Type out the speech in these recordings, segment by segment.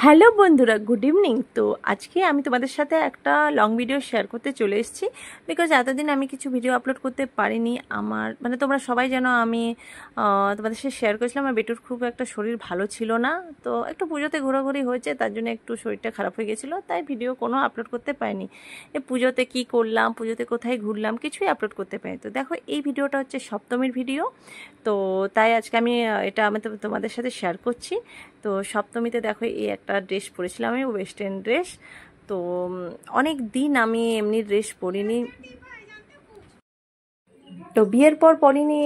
Hello বন্ধুরা, good evening. তো আজকে আমি তোমাদের সাথে একটা লং ভিডিও শেয়ার করতে চলে এসেছি, বিকজ এতদিন আমি কিছু ভিডিও আপলোড করতে পারিনি। আমার মানে তোমরা সবাই জানো আমি তোমাদের সাথে শেয়ার করেছিলাম আমার বেটুর খুব একটা শরীর ভালো ছিল না, তো একটু পুজোতে ঘোরাঘুরি হয়েছে, তার জন্য একটু শরীরটা খারাপ হয়ে গেছিলো, তাই ভিডিও কোনো আপলোড করতে পারিনি। এই পুজোতে কী করলাম, পুজোতে কোথায় ঘুরলাম, কিছুই আপলোড করতে পারিনি। তো দেখো, এই ভিডিওটা হচ্ছে সপ্তমীর ভিডিও, তো তাই আজকে আমি এটা তোমাদের সাথে শেয়ার করছি। তো সপ্তমীতে দেখো এই একটা ড্রেস পরেছিলাম, আমি ওয়েস্টার্ন ড্রেস। তো অনেক দিন আমি এমনি ড্রেস পরিনি, তো বিয়ের পর পরিনি,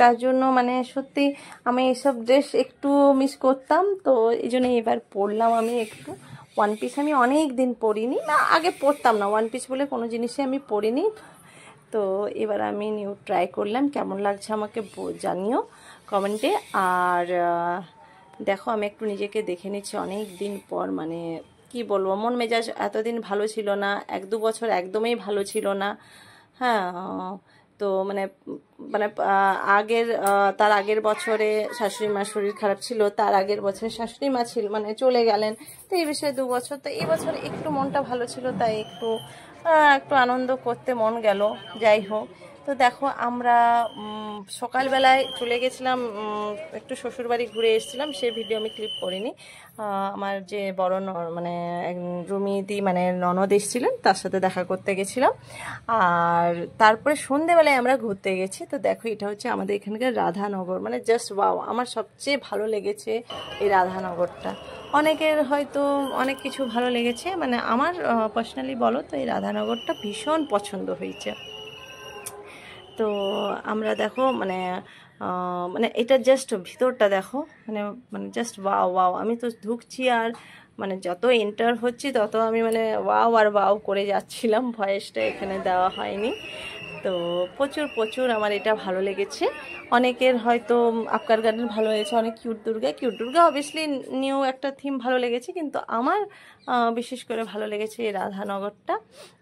তার জন্য মানে সত্যি আমি এইসব ড্রেস একটু মিস করতাম, তো এই জন্য এবার পরলাম আমি একটু ওয়ান পিস। আমি অনেক দিন পরিনি, না আগে পরতাম না ওয়ান পিস বলে কোনো জিনিসই আমি পরিনি। তো এবার আমি নিউ ট্রাই করলাম, কেমন লাগছে আমাকে জানিও কমেন্টে। আর দেখো আমি একটু নিজেকে দেখে নিচ্ছি অনেক দিন পর, মানে কি বলবো, মন মেজাজ এতদিন ভালো ছিল না, 1-2 বছর একদমই ভালো ছিল না। হ্যাঁ, তো মানে মানে আগের তার আগের বছরে শাশুড়ি মার শরীর খারাপ ছিল, তার আগের বছরে শাশুড়ি মা ছিল মানে চলে গেলেন, তো এই বিষয়ে 2 বছর। তো এই বছর একটু মনটা ভালো ছিল, তাই একটু একটু আনন্দ করতে মন গেল। যাই হোক, তো দেখো আমরা সকালবেলায় চলে গেছিলাম, একটু শ্বশুরবাড়ি ঘুরে এসেছিলাম, সেই ভিডিও আমি ক্লিপ করিনি। আমার যে বড় মানে রুমিদি মানে ননদ এসেছিলেন, তার সাথে দেখা করতে গেছিলাম। আর তারপরে সন্ধেবেলায় আমরা ঘুরতে গেছি। তো দেখো এটা হচ্ছে আমাদের এখানকার রাধানগর, মানে জাস্ট ওয়াও, আমার সবচেয়ে ভালো লেগেছে এই রাধানগরটা। অনেকের হয়তো অনেক কিছু ভালো লেগেছে, মানে আমার পার্সোনালি বলো তো এই রাধানগরটা ভীষণ পছন্দ হয়েছে। তো আমরা দেখো মানে মানে এটা জাস্ট ভিতরটা দেখো, মানে মানে জাস্ট ওয়াও ওয়াও। আমি তো ঢুকছি আর মানে যত এন্টার হচ্ছি তত আমি মানে ওয়াও আর ওয়াও করে যাচ্ছিলাম, ভয়েসটা এখানে দেওয়া হয়নি। তো প্রচুর প্রচুর আমার এটা ভালো লেগেছে। অনেকের হয়তো আবকার গার্ডেন ভালো লেগেছে, অনেক কিউট দুর্গা অবভিয়াসলি নিউ একটা থিম ভালো লেগেছে, কিন্তু আমার বিশেষ করে ভালো লেগেছে এই রাধানগরটা।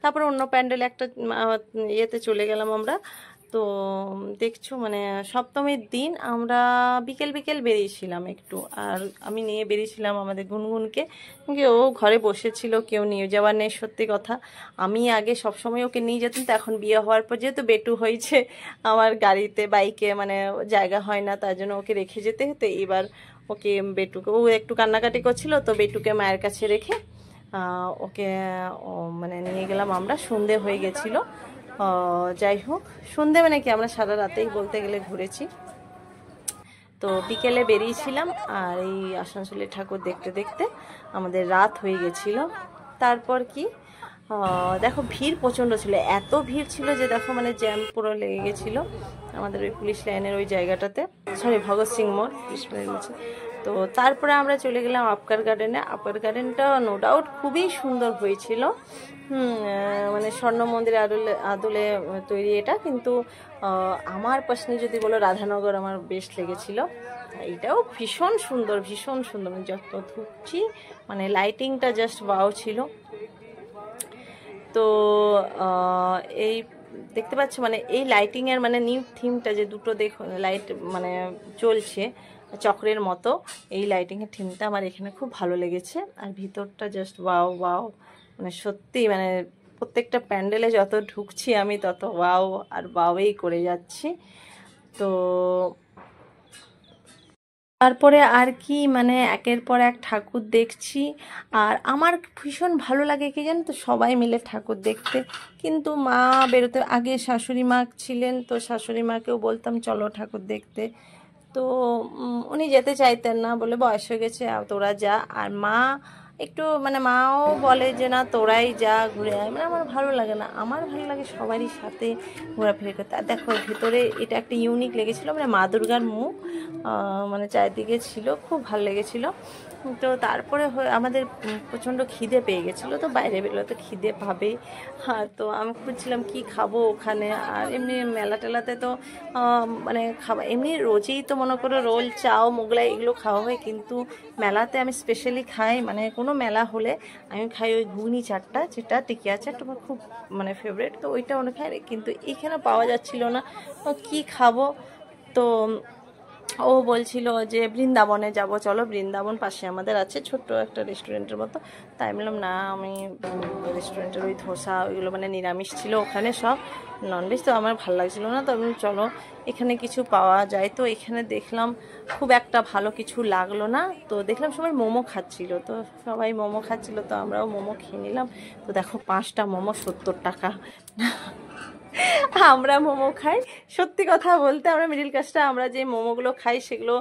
তারপরে অন্য প্যান্ডেলে একটা ইয়েতে চলে গেলাম আমরা। তো দেখছো মানে সপ্তমীর দিন আমরা বিকেল বিকেল বেরিয়েছিলাম একটু, আর আমি নিয়ে বেরিয়েছিলাম আমাদের গুনগুনকে, কিন্তু ও ঘরে বসেছিল, কেউ নিয়ে যাওয়ার নেই। সত্যি কথা, আমি আগে সবসময় ওকে নিয়ে যেতাম, তো এখন বিয়ে হওয়ার পর যেহেতু বেটু হয়েছে, আমার গাড়িতে বাইকে মানে জায়গা হয় না, তার জন্য ওকে রেখে যেতে হতো। এবার ওকে বেটুকে, ও একটু কান্নাকাটি করছিল, তো বেটুকে মায়ের কাছে রেখে ওকে মানে নিয়ে গেলাম আমরা। সন্ধে হয়ে গেছিলো। যাই হোক, সন্ধে মানে কি, আমরা সারা রাতেই বলতে গেলে ঘুরেছি। তো বিকেলে বেরিয়েছিলাম, আর এই আসানসোলের ঠাকুর দেখতে দেখতে আমাদের রাত হয়ে গেছিল। তারপর কি দেখো ভিড় প্রচণ্ড ছিল, এত ভিড় ছিল যে দেখো মানে জ্যাম পুরো লেগে গেছিলো আমাদের ওই পুলিশ লাইনের ওই জায়গাটাতে, সরি ভগৎ সিং মোড় পুলিশ লাইন বলছি। তো তারপরে আমরা চলে গেলাম আবকার গার্ডেনে। আবকার গার্ডেনটা নো ডাউট খুবই সুন্দর হয়েছিল, মানে স্বর্ণ মন্দির আদলে তৈরি এটা, কিন্তু আমার পার্সোনালি যদি বলো রাধানগর আমার বেস্ট লেগেছিল। এটাও ভীষণ সুন্দর, ভীষণ সুন্দর, মানে যত ঢুকছি মানে লাইটিংটা জাস্ট ওয়াও ছিল। তো এই দেখতে পাচ্ছ মানে এই লাইটিংয়ের মানে নিউ থিমটা যে দুটো দেখো লাইট মানে চলছে চক্রের মতো, এই লাইটিংয়ের থিমটা আমার এখানে খুব ভালো লেগেছে। আর ভিতরটা জাস্ট ওয়াও ওয়াও, মানে সত্যি মানে প্রত্যেকটা প্যান্ডেলে যত ঢুকছি আমি তত ওয়াও আর ওয়াওই করে যাচ্ছি। তো তারপরে আর কি মানে একের পর এক ঠাকুর দেখছি, আর আমার ভীষণ ভালো লাগে কি জানো তো, সবাই মিলে ঠাকুর দেখতে। কিন্তু মা বেরোতে আগে শাশুড়ি মা ছিলেন, তো শাশুড়ি মাকেও বলতাম চলো ঠাকুর দেখতে, তো উনি যেতে চাইতেন না, বলে বয়স হয়ে গেছে তোরা যা। আর মা একটু মানে মাও বলে যে না তোরাই যা ঘুরে আয়, মানে আমার ভালো লাগে না, আমার ভালো লাগে সবারই সাথে ঘোরাফেরা করতে। আর দেখো ভেতরে এটা একটা ইউনিক লেগেছিলো, মানে মা দুর্গার মুখ মানে চারিদিকে ছিল, খুব ভালো লেগেছিলো। তো তারপরে আমাদের প্রচণ্ড খিদে পেয়ে গেছিলো, তো বাইরে বেরোলে তো খিদে পাবেই। হ্যাঁ, তো আমি খুঁজছিলাম কি খাবো ওখানে। আর এমনি মেলা টেলাতে তো মানে খাবার এমনি রোজই তো মনে করো রোল চাও মোগলাই এগুলো খাওয়া হয়, কিন্তু মেলাতে আমি স্পেশালি খাই, মানে কোনো মেলা হলে আমি খাই ওই ঘুগনি চাটটা, যেটা টিকিয়া চাট আমার খুব মানে ফেভারিট, তো ওইটা অনেক খাই, কিন্তু এখানে পাওয়া যাচ্ছিল না, তো কী খাবো। তো ও বলছিল যে বৃন্দাবনে যাব, চলো বৃন্দাবন পাশে আমাদের আছে ছোট্ট একটা রেস্টুরেন্টের মতো। তাই বললাম না, আমি রেস্টুরেন্টের ওই ধোসা ওইগুলো মানে নিরামিষ ছিল ওখানে, সব ননভেজ তো আমার ভালো লাগছিলো না। তো আমি চলো এখানে কিছু পাওয়া যায়। তো এখানে দেখলাম খুব একটা ভালো কিছু লাগলো না। তো দেখলাম সবাই মোমো খাচ্ছিল, তো সবাই মোমো খাচ্ছিল, তো আমরাও মোমো খেয়ে নিলাম। তো দেখো 5টা মোমো 70 টাকা। আমরা মোমো খাই, সত্যি কথা বলতে আমরা মিডিল ক্লাসটা, আমরা যে মোমোগুলো খাই সেগুলো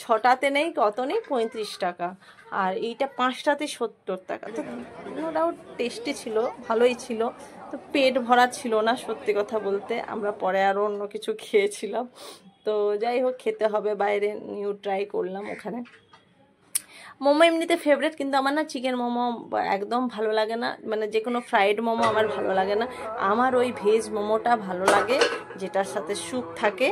6টাতে নেই, কত নেই 35 টাকা, আর এইটা 5টাতে 70 টাকা। তো নো ডাউট টেস্টি ছিল, ভালোই ছিল, তো পেট ভরা ছিল না সত্যি কথা বলতে। আমরা পরে আরও অন্য কিছু খেয়েছিলাম। তো যাই হোক, খেতে হবে বাইরে, নিউ ট্রাই করলাম ওখানে। মোমো এমনিতে ফেভারিট, কিন্তু আমার না চিকেন মোমো একদম ভালো লাগে না, মানে যে কোনো ফ্রাইড মোমো আমার ভালো লাগে না। আমার ওই ভেজ মোমোটা ভালো লাগে, যেটার সাথে স্যুপ থাকে,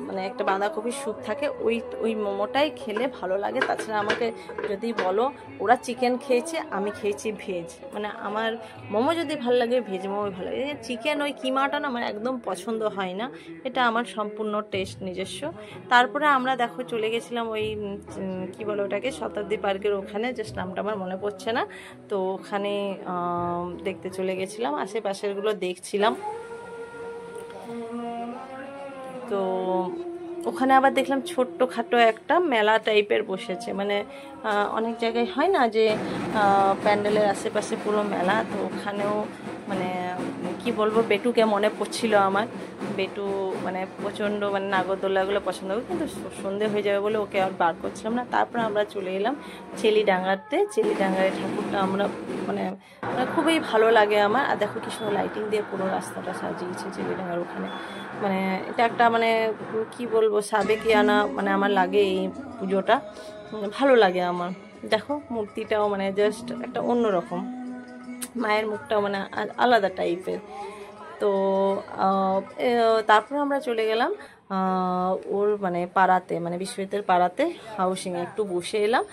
মানে একটা বাঁধাকপির স্যুপ থাকে, ওই ওই মোমোটাই খেলে ভালো লাগে। তাছাড়া আমাকে যদি বলো, ওরা চিকেন খেয়েছে, আমি খেয়েছি ভেজ, মানে আমার মোমো যদি ভালো লাগে ভেজ মোমোই ভালো লাগে। চিকেন ওই কিমাটা না আমার একদম পছন্দ হয় না, এটা আমার সম্পূর্ণ টেস্ট নিজস্ব। তারপরে আমরা দেখো চলে গেছিলাম ওই কি বলে ওটাকে, শতাব্দী পার্কের ওখানে, জাস্ট নামটা আমার মনে পড়ছে না। তো ওখানে দেখতে চলে গেছিলাম, আশেপাশেরগুলো দেখছিলাম। তো ওখানে আবার দেখলাম ছোট্টখাটো একটা মেলা টাইপের বসেছে, মানে অনেক জায়গায় হয় না যে প্যান্ডেলের আশেপাশে পুরো মেলা, তো ওখানেও মানে কি বলবো, বেটুকে মনে পড়ছিল আমার। বেটু মানে প্রচণ্ড মানে নাগরদোলাগুলো পছন্দ করে, কিন্তু সন্ধে হয়ে যাবে বলে ওকে আর বার করছিলাম না। তারপরে আমরা চলে এলাম চেলিডাঙ্গাতে। চেলিডাঙ্গার ঠাকুরটা আমরা মানে খুবই ভালো লাগে আমার। আর দেখো কি সুন্দর লাইটিং দিয়ে পুরো রাস্তাটা সাজিয়েছে চেলিডাঙ্গার ওখানে, মানে এটা একটা মানে কি বলবো সাবেকিয়ানা মানে আমার লাগে এই পুজোটা, ভালো লাগে আমার। দেখো মূর্তিটাও মানে জাস্ট একটা অন্যরকম, মায়ের মুখটাও মানে আলাদা টাইপের। তো তারপরে আমরা চলে গেলাম ওর মানে পাড়াতে, মানে বিশ্বজিতের পাড়াতে হাউসিংয়ে একটু বসে এলাম,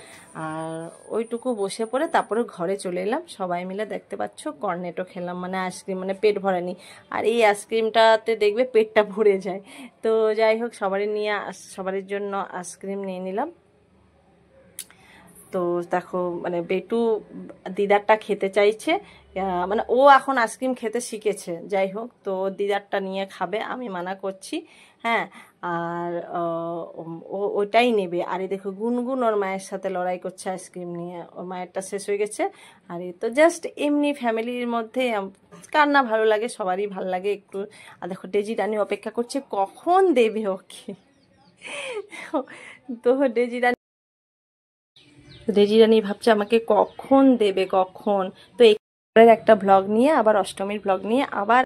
আর ওইটুকু বসে পড়ে তারপরে ঘরে চলে এলাম। সবাই মিলে দেখতে পাচ্ছ কর্নেটো খেলাম, মানে আইসক্রিম, মানে পেট ভরেনি, আর এই আইসক্রিমটাতে দেখবে পেটটা ভরে যায়। তো যাই হোক, সবারই জন্য আইসক্রিম নিয়ে নিলাম। তো দেখো মানে বেটু দিদারটা খেতে চাইছে, মানে ও এখন আইসক্রিম খেতে শিখেছে, যাই হোক, তো দিদারটা নিয়ে খাবে, আমি মানা করছি। হ্যাঁ, আর ও ওইটাই নেবে। আর এই দেখো গুনগুন ওর মায়ের সাথে লড়াই করছে আইসক্রিম নিয়ে, ওর মায়েরটা শেষ হয়ে গেছে। আর এই তো জাস্ট এমনি ফ্যামিলির মধ্যে কার না ভালো লাগে, সবারই ভালো লাগে একটু। আর দেখো ডেজি রানী অপেক্ষা করছে কখন দেবে ওকে। তো ডেজি রানী ভাবছে আমাকে কখন দেবে, কখন। তো এই একটা ব্লগ নিয়ে আবার অষ্টমীর ব্লগ নিয়ে আবার